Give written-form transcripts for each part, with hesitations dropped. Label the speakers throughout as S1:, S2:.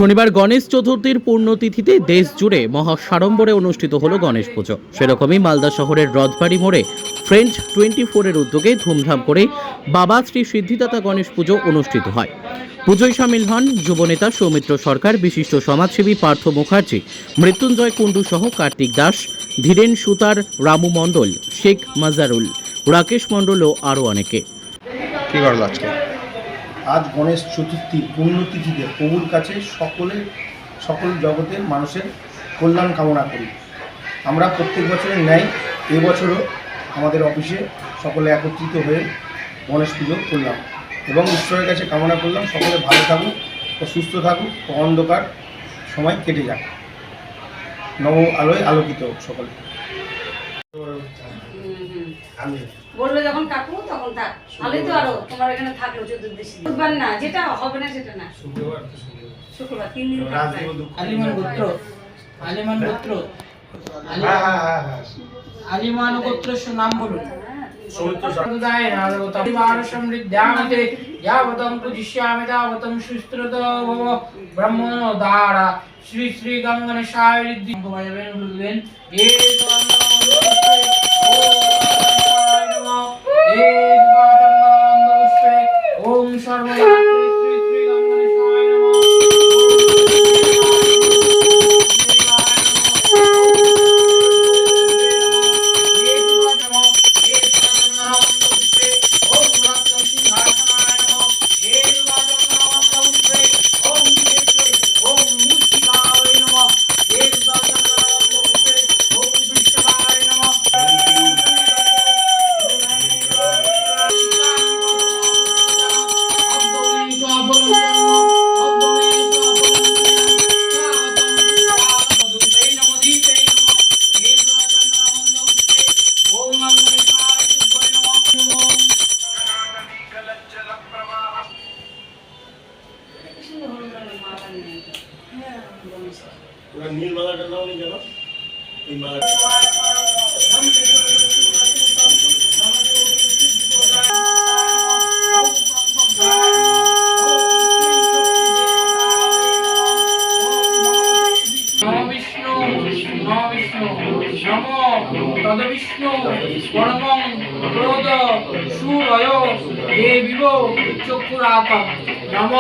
S1: শনিবার গণেশ চতুর্থীর পূর্ণতিথিতে দেশ জুড়ে মহা সাড়ম্বরে অনুষ্ঠিত হলো গণেশ পুজো। সেরকমই মালদা শহরের রথবাড়ি মোড়ে ফ্রেন্ড 24-এর উদ্যোগে ধুমধাম করে বাবা শ্রী সিদ্ধিদাতা গণেশ পুজো অনুষ্ঠিত হয়। পুজোয় সামিল হন যুবনেতা সৌমিত্র সরকার, বিশিষ্ট সমাজসেবী পার্থ মুখার্জি, মৃত্যুঞ্জয় কুণ্ডু সহ কার্তিক দাস, ধীরেন সুতার, রামু মণ্ডল, শেখ মাজারুল, রাকেশ মণ্ডল ও আরও অনেকে।
S2: কি করলো আজকে?
S3: আজ গণেশ চতুর্থীর পুণ্যতিথিতে প্রভুর কাছে সকল জগতের মানুষের কল্যাণ কামনা করি। আমরা প্রত্যেক বছরের ন্যায় এবছরও আমাদের অফিসে সকলে একত্রিত হয়ে গণেশ পুজো করলাম এবং ঈশ্বরের কাছে কামনা করলাম সকলে ভালো থাকুক ও সুস্থ থাকুক ও অন্ধকার সময় কেটে যাক, নব আলোয় আলোকিত হোক সকলে।
S4: বলবে যখন কাকু তখন থাক, ভালোই তো। আরো তোমার এখানে থাকলো চতুর্দশী বুধবার না, যেটা হবে না সেটা না, শুক্রবার 3 দিন থাকবে।
S5: আলিমান গোত্র আলিমান গোত্র নাম বলুন। সমৃদ্ধায় নারগতম সমৃদ্ধামতে যাবতম পূজিষ্যামি তাবতম সুস্ত্রত ভব ব্রহ্মণ দ্বারা শ্রী শ্রী গঙ্গনেশায় ঋদ্ধি বাজাবেন বলবেন এ ওম সর্বদা শ্রী শ্রী গঙ্গনেশায়
S6: নীল মালাটা নাও নি কেন? এই মালাটা
S5: তদবিষ্ণু পরমং ক্রোধ সুরয় দেবিব চক্ষুরাতম নম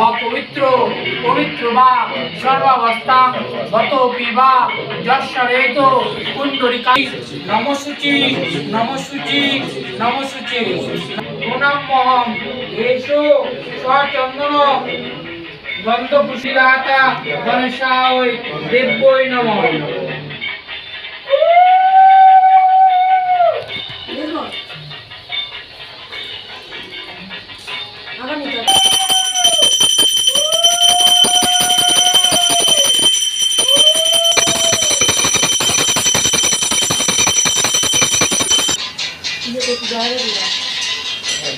S5: অপবিত্র পবিত্র বা সর্বাবস্থাং গতোপি বা যশ্বরেত কুণ্ডরিকাই নমশুচি নমশুচি নমশুচি গুণমহম এষো সচন্দন গন্ধপুষিরাতা গণেশায় দেব্যই নমঃ।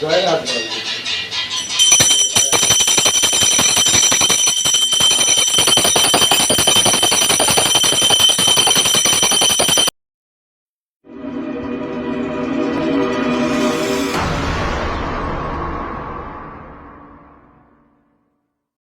S3: জয় রাধা।